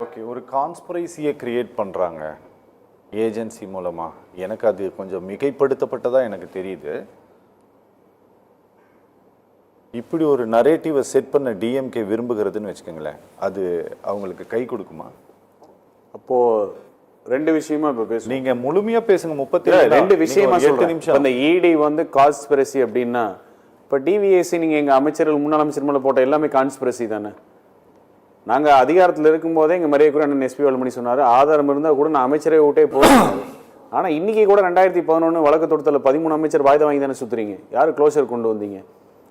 Okay, ஒரு கான்ஸ்பிரசியை create பண்றாங்க agency மூலமா. எனக்கு அது கொஞ்சம் மிகைப்படுத்தப்பட்டதா எனக்கு தெரியுது. இப்படி ஒரு நரேட்டிவை செட் பண்ண டிஎம்கே விரும்புகிறதுன்னு வச்சுக்கோங்களேன், அது அவங்களுக்கு கை கொடுக்குமா? அப்போ ரெண்டு விஷயமா இப்ப பேசுங்க. நீங்க முழுமையா பேசுங்க. 30 ரெண்டு விஷயமா 8 நிமிஷம். அந்த இடி வந்து கான்ஸ்பிரசி அப்படின்னா, இப்ப டிவிஎஸ்சி நீங்க எங்க அமைச்சர்கள் முன்னாள் அமைச்சர் மேல போட்ட எல்லாமே கான்ஸ்பிரசி தானே. நாங்க அதிகாரத்தில் இருக்கும்போதே எங்க மரியாதைக்குரிய அண்ணன் எஸ்பி வேலுமணி சொன்னாரு, ஆதாரம் இருந்தா கூட நான் அமைச்சரை விட்டே போறேன். ஆனா இன்னைக்கு கூட 2011 வழக்கு தொடுத்தல 13 அமைச்சர் வாய்தா வாங்கி தானே சுத்துறீங்க. யாரு க்ளோஷர் கொண்டு வந்தீங்க?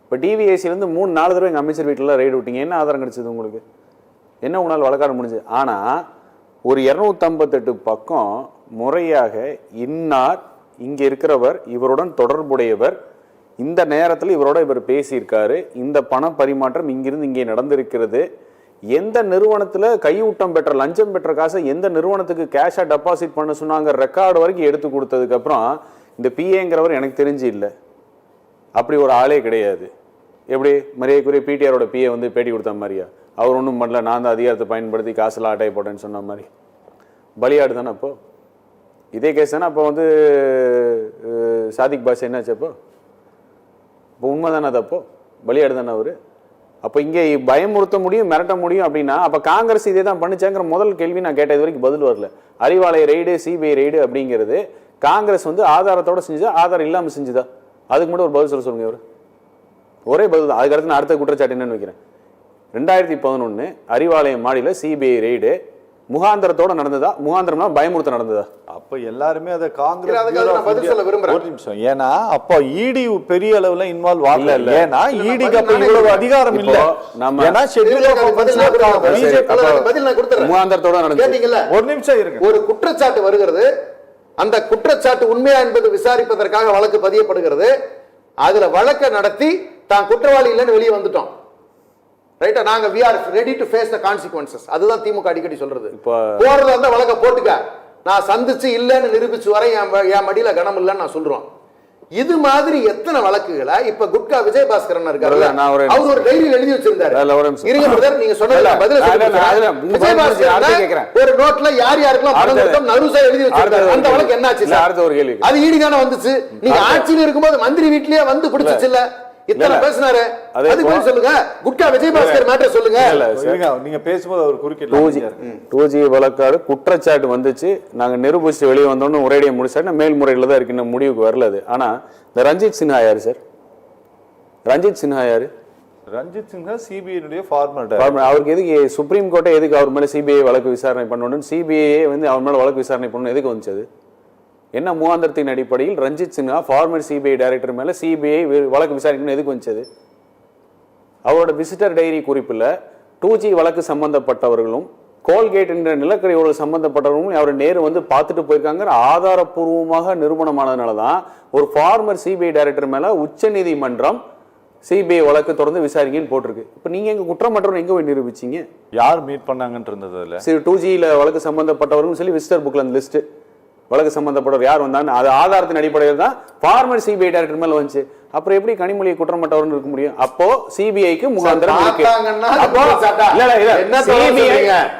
இப்போ டிவிஎஸ்சிலேருந்து 3-4 தடவை எங்கள் அமைச்சர் வீட்டில் ரைடு விட்டீங்க. என்ன ஆதாரம் கிடைச்சது உங்களுக்கு? என்ன உங்களால் வழக்காட முடிஞ்சது? ஆனால் ஒரு 258 பக்கம் முறையாக இன்னார் இங்கே இருக்கிறவர், இவருடன் தொடர்புடையவர், இந்த நேரத்தில் இவர் பேசியிருக்காரு, இந்த பண பரிமாற்றம் இங்கிருந்து இங்கே நடந்திருக்கிறது, எந்த நிறுவனத்தில் கையூட்டம் பெற்ற லஞ்சம் பெற்ற காசை எந்த நிறுவனத்துக்கு கேஷாக டெபாசிட் பண்ண சொன்னாங்க ரெக்கார்டு வரைக்கும் எடுத்து கொடுத்ததுக்கப்புறம் இந்த பிஏங்கிறவர் எனக்கு தெரிஞ்சு இல்லை, அப்படி ஒரு ஆளே கிடையாது. எப்படி மரியாதைக்குரிய பிடிஆரோட பிஏ வந்து பேட்டி கொடுத்த மாதிரியா? அவர் ஒன்றும் பண்ணல, நான் தான் அதிகாரத்தை பயன்படுத்தி காசில் ஆட்டையை போட்டேன்னு சொன்ன மாதிரி பலியாடு தானே. அப்போ இதே கேஸ் தானே. அப்போ வந்து சாதிக் பாஷா என்னாச்சு? அப்போ உண்மை தானே அது? அப்போ பலியாடு தானே அவர்? அப்போ இங்கே பயமுறுத்த முடியும், மிரட்ட முடியும் அப்படின்னா அப்போ காங்கிரஸ் இதே தான் பண்ணிச்சாங்கிற முதல் கேள்வி நான் கேட்டது வரைக்கும் பதில் வரல. அறிவாலய ரெய்டு, சிபிஐ ரெய்டு அப்படிங்கிறது காங்கிரஸ் வந்து ஆதாரத்தோட செஞ்சுதா, ஆதாரம் இல்லாமல் செஞ்சுதா? அதுக்கு மட்டும் ஒரு பதில் சொல்லுங்க. இவர் ஒரே பதில் தான். அதுக்கடுத்து நான் அடுத்த குற்றச்சாட்டு என்னன்னு வைக்கிறேன். 2011 அறிவாலயம் மாடியில் சிபிஐ ரெய்டு முகாந்திரத்தோட நடந்ததா? முகாந்திரம்னா பயமுறுத்த நடந்ததா? அப்ப எல்லாருமே அதை காங்கிரஸ் ஒரு நிமிஷம். ஏன்னா அப்ப இடி பெரிய அளவுல இன்வால்வ் ஆகல. ஏன்னா இடிக்கு அப்ப இவ்வளவு அதிகாரம் இல்ல. நம்ம ஏன்னா ஷெட்யூல் ஆஃப் முகாந்திரத்தோட நடந்தது. ஒரு நிமிஷம் இருங்க. ஒரு குற்றச்சாட்டு வருகிறது, அந்த குற்றச்சாட்டு உண்மையா என்பது விசாரிப்பதற்காக வழக்கு பதியப்படுகிறது. அதுல வழக்கை நடத்தி தான் குற்றவாளி இல்லைன்னு வெளியே வந்துட்டோம். ரைட்டா? நாங்க we are ready to face the consequences. அதுதான் திமுக அடிக்கடி சொல்றது. போறதா இருந்தா வழக்க போட்டுக்க, நான் சந்திச்சு இல்லைன்னு நிரூபிச்சு வரை என் மடியில கனம் இல்லைன்னு நான் சொல்றோம். இது மாதிரி எத்தனை வழக்குகளை இப்ப குட்கா விஜயபாஸ்கரன் இருக்காரு, அவர் ஒரு டைரியில் எழுதி வச்சிருந்தாரு. இருங்க பிரதர், நீங்க சொன்னது பதில் விஜயபாஸ்கரன் ஒரு நோட்ல யார் யாருக்கெல்லாம் பணம் கொடுத்தோம் நருசா எழுதி வச்சிருந்தாரு. அந்த வழக்கு என்னாச்சு? அது ஈடி தானே வந்துச்சு. நீங்க ஆட்சியில் இருக்கும்போது மந்திரி வீட்லயே வந்து பிடிச்சிச்சு இல்ல? இத்தனை பேசினாரு, அதுக்கு சொல்லுங்க. குட்கா விஜயபாஸ்கர் மேட்டர் சொல்லுங்க. நீங்க பேசும்போது அவர் குறுக்கிட்டு 2G வழக்காடு குற்றச்சாட்டு வந்துச்சு, நாங்க நிரூபிச்சு வெளியே வந்தோம்னு ஒரேடியா முடிச்சாரு. மேல்முறையில் தான் இருக்கு, இன்னும் முடிவுக்கு வரல. ஆனா இந்த ரஞ்சித் சின்ஹா யாரு சார்? ரஞ்சித் சின்ஹா யாரு? Ranjit Sinha CBI former. அவருக்கு எதுக்கு சுப்ரீம் கோர்ட்டை எதுக்கு அவர் மேல சிபிஐ வழக்கு விசாரணை பண்ணணும்? சிபிஐ வந்து அவர் மேல வழக்கு விசாரணை பண்ணணும் எதுக்கு வந்துச்சு? என்ன முகாந்திரத்தின் அடிப்படையில் Ranjit Sinha former CBI director மேல சிபிஐ வழக்கு விசாரிக்கணும் எதுக்கு வந்துச்சு? அவரோட விசிட்டர் டைரி குறிப்பில் 2G வழக்கு சம்பந்தப்பட்டவர்களும் கோல்கேட் என்ற நிலக்கரியோடு சம்பந்தப்பட்டவர்களும் அவர் நேரு வந்து பார்த்துட்டு போயிருக்காங்க. ஆதாரப்பூர்வமாக நிரூபணமானதுனால தான் ஒரு ஃபார்மர் சிபிஐ டைரக்டர் மேல உச்ச நீதிமன்றம் சிபிஐ வழக்கு தொடர்ந்து விசாரிக்கன்னு போட்டிருக்கு. இப்போ நீங்க எங்க குற்றமற்றவர்கள் எங்க போய் நிரூபிச்சீங்க? யார் மீட் பண்ணாங்கன்னு இருந்தது? சரி, 2Gல வழக்கு சம்பந்தப்பட்டவர்கள் சொல்லி விசிட்டர் புக்ல அந்த லிஸ்ட் வழக்கு சம்பந்தப்பட்டவர் யார் வந்தான்னு அது ஆதாரத்தின் அடிப்படையில் தான் ஃபார்மர் சிபிஐ டைரக்டர் மேல வந்துச்சு. அப்புறம் எப்படி கனிமொழியை குற்றமற்றவர்னு இருக்க முடியும்? அப்போ சிபிஐக்கு முகாந்திரம் இருக்கு.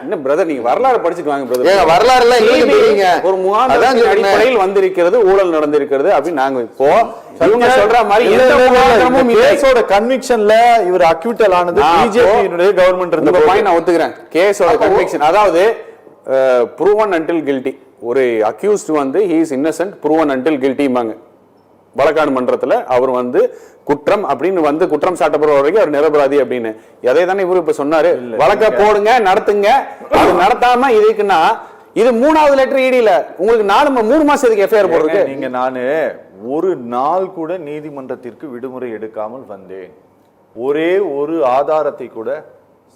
என்ன பிரதர், நீங்க வரலாறு படிச்சுட்டு வாங்க பிரதர். வரலாறு ஒரு முகாந்திரத்தின் அடிப்படையில் வந்திருக்கிறது, ஊழல் நடந்திருக்கிறது அப்படின்னு நாங்க இப்போ இவங்க சொல்ற மாதிரி எந்த முகாந்திரமும் கேஸோட கன்விக்ஷன்ல இவர் அக்யூட்டல் ஆனது பிஜேபியினுடைய கவர்மெண்ட் இருந்த பாயிண்ட் நான் ஒத்துக்கிறேன். கேஸோட கன்விக்ஷன் அதாவது ப்ரூவன் அன்டில் கில்ட்டி. ஒரு அக்யூஸ்ட் வந்து he is innocent proven until guilty மாங்க வழக்காடு மன்றத்துல அவர் வந்து குற்றம் அப்படின்னு வந்து குற்றம் சாட்டப்படுற வரைக்கும் அவர் நிரபராதி அப்படின்னு. எதை தானே இவரு இப்ப சொன்னாரு, வழக்க போடுங்க நடத்துங்க. அது நடத்தாம இதுக்குன்னா இது 3வது லெட்டர் ஈடியில உங்களுக்கு 3 மாசம் எதுக்கு எஃப்ஐஆர் போடுறது? நீங்க நானு ஒரு நாள் கூட நீதிமன்றத்திற்கு விடுமுறை எடுக்காமல் வந்தேன். ஒரே ஒரு ஆதாரத்தை கூட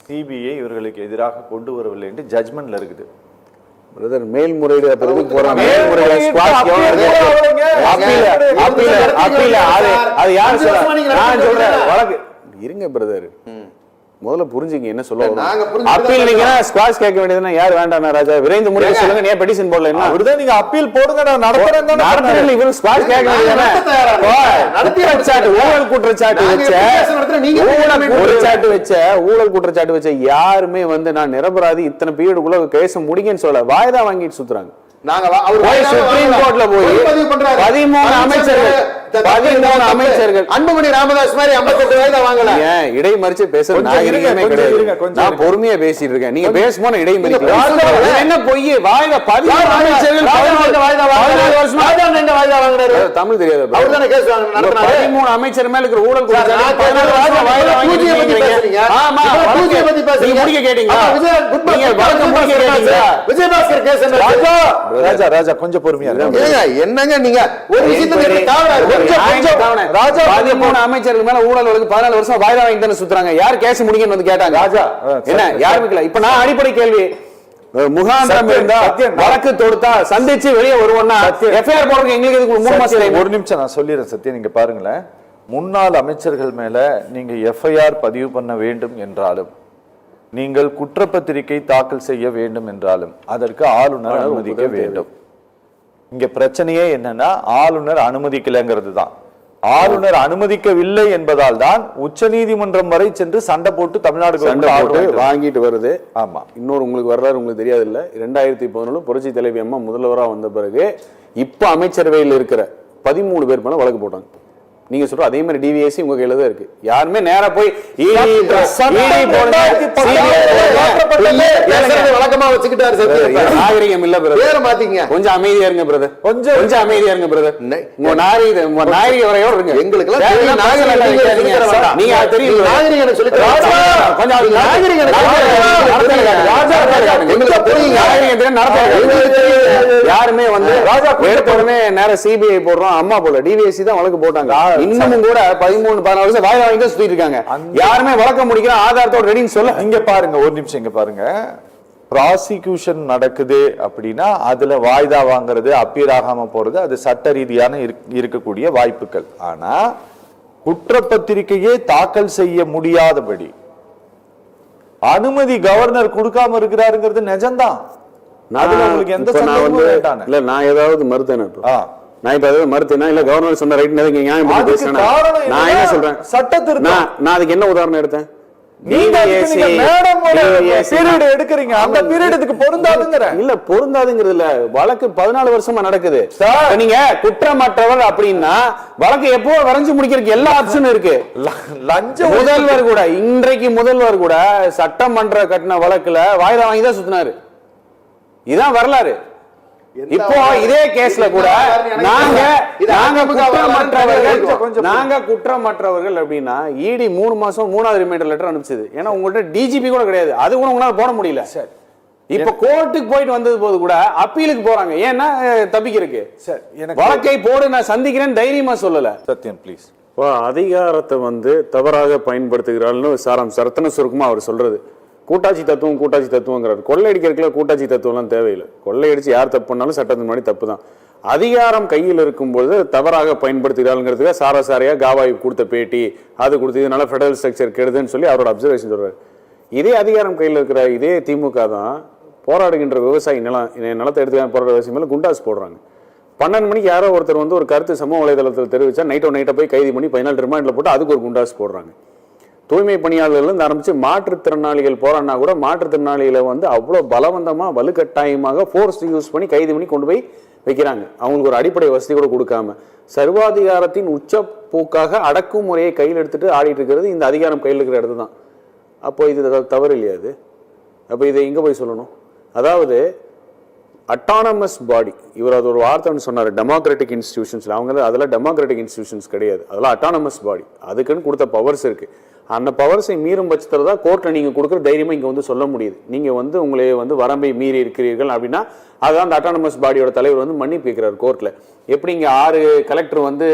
சிபிஐ இவர்களுக்கு எதிராக கொண்டு வரவில்லை என்று ஜட்மெண்ட்ல இருக்குது. பிரதர் மேல்முறையீடு இருங்க பிரதர். முதல்ல புரிஞ்சுங்க என்ன சொல்ல நாங்க புரிஞ்சுக்கிட்டு அப்பீல் நீங்க ஸ்குவாஷ் கேட்க வேண்டியதுன்னா யார் வேண்டாம் ராஜா விரைந்து முடிவு சொல்லுங்க நீ பெட்டிஷன் போடல என்ன அப்படிதான் நீங்க அப்பீல் போடுங்க நான் நடத்துறேன் நடத்துறேன் இவர் ஸ்குவாஷ் கேட்க வேண்டியதுதானே ஊழல் குற்றச்சாட்டு வச்ச யாருமே வந்து நான் நிரபராதி இத்தனை பீரியடுக்குள்ள கேஸ் முடிங்கன்னு சொல்ல வாய்தா வாங்கிட்டு சுத்துறாங்க நாங்க சுப்ரீம் கோர்ட்ல போய் 13 அமைச்சர்கள் அன்புமணி ராமதாஸ் மாதிரி 58 வயதா வாங்கல இடைமறிச்சு பேசுறது நாகரிகமே கிடையாது. நான் பொறுமையா பேசிட்டு இருக்கேன், நீங்க பேசும்போது இடைமறிக்க என்ன பொய் வாய்தா 13 அமைச்சர்கள் 14 வருஷமா தமிழ் தெரியாது. அவர் தானே கேஸ் நடத்துறாரு. 13 அமைச்சர் மேல இருக்கிற ஊழல் விஜயபாஸ்கர் கேஸ் ராஜா ராஜா கொஞ்சம் பொறுமையா என்னங்க நீங்க ஒரு விஷயத்துக்கு ராஜா 13 அமைச்சர்கள் மேல ஊழல் வழக்கு 14 வருஷம் வாய்தா வாங்கி தானே சுத்துறாங்க. யார் கேஸ் முடிங்கன்னு வந்து கேட்டாங்க. ராஜா என்ன யாருமே இப்ப நான் அடிப்படை கேள்வி முகாந்திரம் இருந்தா வழக்கு தொடுத்தா சந்திச்சு வெளியே வருவோம்னா எஃப்ஐஆர் போடுறதுக்கு எங்களுக்கு இதுக்கு 3 மாசம். ஒரு நிமிஷம் நான் சொல்லிடுறேன் சத்யா, நீங்க பாருங்களேன். முன்னாள் அமைச்சர்கள் மேல நீங்க எஃப்ஐஆர் பதிவு பண்ண வேண்டும் என்றாலும் நீங்கள் குற்றப்பத்திரிகை தாக்கல் செய்ய வேண்டும் என்றாலும் அதற்கு ஆளுநர் அனுமதிக்க வேண்டும். இங்க பிரச்சனையே என்னன்னா ஆளுநர் அனுமதிக்கலைங்கிறது தான். ஆளுநர் அனுமதிக்கவில்லை என்பதால் தான் உச்ச நீதிமன்றம் வரை சென்று சண்டை போட்டு தமிழ்நாடு வாங்கிட்டு வருது. ஆமா, இன்னொரு உங்களுக்கு வரலாறு உங்களுக்கு தெரியாது இல்ல, 2011 புரட்சி தலைவி அம்மா முதல்வரா வந்த பிறகு இப்ப அமைச்சரவையில் இருக்கிற 13 பேர் மேல வழக்கு போட்டாங்க. நீங்க சொல்ற அதே மாதிரி டிவிஎஸ்சி உங்க கையில தான் இருக்கு. யாருமே நேரா போய் வழக்கமா வச்சுக்கிட்டாரு. நாகரிகம் இல்ல பிரதர், கொஞ்சம் அமைதியா இருங்க பிரதர், கொஞ்சம் அமைதியா இருங்க பிரதர். உங்க நாகரிக வரையோட இருங்க. எங்களுக்கு நீங்க தெரியும் நாகரிகம் சொல்லி யாருமே வந்து உடனே நேரம் சிபிஐ போடுறோம் அம்மா போல டிவிஎஸ்சி தான் வழக்கு போட்டாங்க. இன்னமும் கூட 13-14 வருஷம் வாய்தா வாங்கி தான் சுத்திட்டு இருக்காங்க. யாருமே வழக்க முடிக்கிற ஆதாரத்தோட ரெடின்னு சொல்ல. இங்க பாருங்க ஒரு நிமிஷம், இங்க பாருங்க. ப்ராசிக்யூஷன் நடக்குது அப்படின்னா அதுல வாய்தா வாங்குறது அப்பீல் ஆகாம போறது அது சட்ட ரீதியான இருக்கக்கூடிய வாய்ப்புகள். ஆனா குற்றப்பத்திரிகையே தாக்கல் செய்ய முடியாதபடி அனுமதி கவர்னர் கொடுக்காம இருக்கிறாருங்கிறது நிஜம்தான். உங்களுக்கு எந்த சந்தேகமும் வேண்டாம். இல்ல நான் ஏதாவது மறுத்தேன். நான் இப்ப ஏதாவது மறுத்தேனா இல்ல கவர்னர் சொன்ன ரைட் நியாயம் நான் என்ன சொல்றேன் சட்டத்திற்கு நான் அதுக்கு என்ன உதாரணம் எடுத்தேன்? எடுக்கிறீங்க அந்த பீரியடுக்கு பொருந்தாதுங்கிற இல்ல பொருந்தாதுங்கிறது இல்ல. வழக்கு 14 வருஷமா நடக்குது. நீங்க குற்றமற்றவர் அப்படின்னா வழக்கு எப்போ வரைஞ்சு முடிக்கிறதுக்கு எல்லா ஆப்ஷனும் இருக்கு. முதல்வர் கூட இன்றைக்கு முதல்வர் கூட சட்டமன்ற கட்டின வழக்குல வாய்தா வாங்கி தான் சுத்தினாரு. இதான் வரலாறு. இப்போ இதே கேஸ்ல கூட நாங்க குற்றமற்றவர்கள் அப்படின்னா இடி 3 மாசம் 3வது ரிமைண்டர் லெட்டர் அனுப்பிச்சது. ஏன்னா உங்கள்ட்ட டிஜிபி கூட கிடையாது, அது கூட உங்களால போட முடியல. இப்ப கோர்ட்டுக்கு போயிட்டு வந்தது போது கூட அப்பீலுக்கு போறாங்க. ஏன்னா தப்பிக்கிறதுக்கு வழக்கை போடு நான் சந்திக்கிறேன்னு தைரியமா சொல்லல. சத்யன் ப்ளீஸ். அதிகாரத்தை வந்து தவறாக பயன்படுத்துகிறாள்னு ரத்தன சுருக்கமா அவர் சொல்றது கூட்டாட்சி தத்துவங்கிறார். கொள்ளையடிக்கிறதுல கூட்டாட்சி தத்துவம்லாம் தேவையில்லை. கொள்ளையடிச்சு யார் தப்பு பண்ணாலும் சட்டத்தின் முன்னாடி தப்பு தான். அதிகாரம் கையில் இருக்கும்போது தவறாக பயன்படுத்துகிறாளுங்கிறதுக்கு சாராசாரியா காவாய் கொடுத்த பேட்டி அது கொடுத்து இதனால ஃபெடரல் ஸ்ட்ரக்சர் கெடுதுன்னு சொல்லி அவரோட அப்சர்வேஷன் சொல்றாரு. இதே அதிகாரம் கையில் இருக்கிற இதே திமுக தான் போராடுகின்ற விவசாயி நிலத்தை எடுத்து போராடுற விவசாயி மேல குண்டாஸ் போடுறாங்க. 12 மணிக்கு யாரோ ஒருத்தர் வந்து ஒரு கருத்து சமூக வலைதளத்தில் தெரிவிச்சா நைட்டை போய் கைது பண்ணி 14 ரிமாண்ட்ல போட்டு அதுக்கு ஒரு குண்டாஸ் போடுறாங்க. தூய்மை பணியாளர்கள் ஆரம்பிச்சு மாற்றுத்திறனாளிகள் போறான்னா கூட மாற்றுத்திறனாளிகளை வந்து அவ்வளவு பலவந்தமா வலுக்கட்டாயமாக ஃபோர்ஸ் யூஸ் பண்ணி கைது பண்ணி கொண்டு போய் வைக்கிறாங்க. அவங்களுக்கு ஒரு அடிப்படை வசதி கூட கொடுக்காம சர்வாதிகாரத்தின் உச்ச போக்காக அடக்குமுறையை கையில் எடுத்துட்டு ஆடிட்டு இருக்கிறது இந்த அதிகாரம் கையில் இருக்கிற இடத்து தான். அப்போ இது தவறு இல்லையா? அது அப்போ இதை எங்க போய் சொல்லணும்? அதாவது அட்டானமஸ் பாடி, இவர் அது ஒரு வார்த்தைன்னு சொன்னார், டெமோக்ராட்டிக் இன்ஸ்டிடியூஷன்ஸ்ல. அவங்க அதெல்லாம் டெமோக்ராட்டிக் இன்ஸ்டிடியூஷன்ஸ் கிடையாது, அதெல்லாம் அட்டானமஸ் பாடி. அதுக்குன்னு கொடுத்த பவர்ஸ் இருக்கு. அந்த பவர்ஸை மீறும் பட்சத்தில் தான் கோர்ட்டில் நீங்கள் கொடுக்குற தைரியமாக இங்கே வந்து சொல்ல முடியுது. நீங்கள் வந்து உங்களை வந்து வரம்பை மீறி இருக்கிறீர்கள் அப்படின்னா அதுதான் அந்த அட்டானமஸ் பாடியோட தலைவர் வந்து மன்னிப்பு கேட்கிறார் கோர்ட்டில். எப்படி இங்கே 6 கலெக்டர் வந்து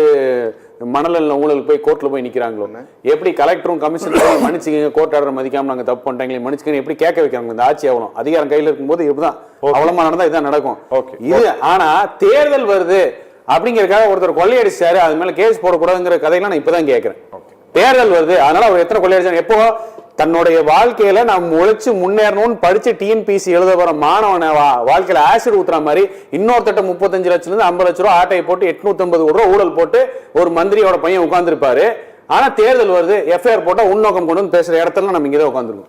மணலில் ஊழல் போய் கோர்ட்டில் போய் நிற்கிறாங்களோ, எப்படி கலெக்டரும் கமிஷனரும் மன்னிச்சுக்கங்க கோர்ட் ஆர்டர் மதிக்காமல் நாங்கள் தப்பு பண்ணிட்டாங்களே மன்னிச்சுக்கங்க எப்படி கேட்க வைக்கிறாங்க. இந்த ஆட்சி அவ்வளோ அதிகாரம் கையில் இருக்கும்போது இப்படிதான் அவ்வளோமா நடந்தால் இதுதான் நடக்கும். இது ஆனால் தேர்தல் வருது அப்படிங்கிறதுக்காக ஒருத்தர் கொள்ளையடிச்சாரு அது மேலே கேஸ் போடக்கூடாதுங்கிற கதையெல்லாம் நான் இப்போதான் கேட்குறேன். தேர்தல் வருது அதனால அவர் எத்தனை கொள்ளையடிச்சாரு? எப்போ தன்னுடைய வாழ்க்கையில நாம் உழைச்சு முன்னேறணும்னு படிச்சு டிஎன்பிசி எழுத போற மாணவனை வாழ்க்கையில ஆசிட் ஊத்துற மாதிரி இன்னொருத்தட்ட 35 லட்சம் இருந்து 50 லட்சம் ரூபாய் ஆட்டையை போட்டு 850 கோடி ரூபாய் ஊழல் போட்டு ஒரு மந்திரியோட பையன் உட்கார்ந்துருப்பாரு. ஆனா தேர்தல் வருது, எஃப்ஐஆர் போட்டா உள்நோக்கம் கொண்டு வந்து பேசுற இடத்துல நம்ம இங்கதான் உட்காந்துருக்கோம்.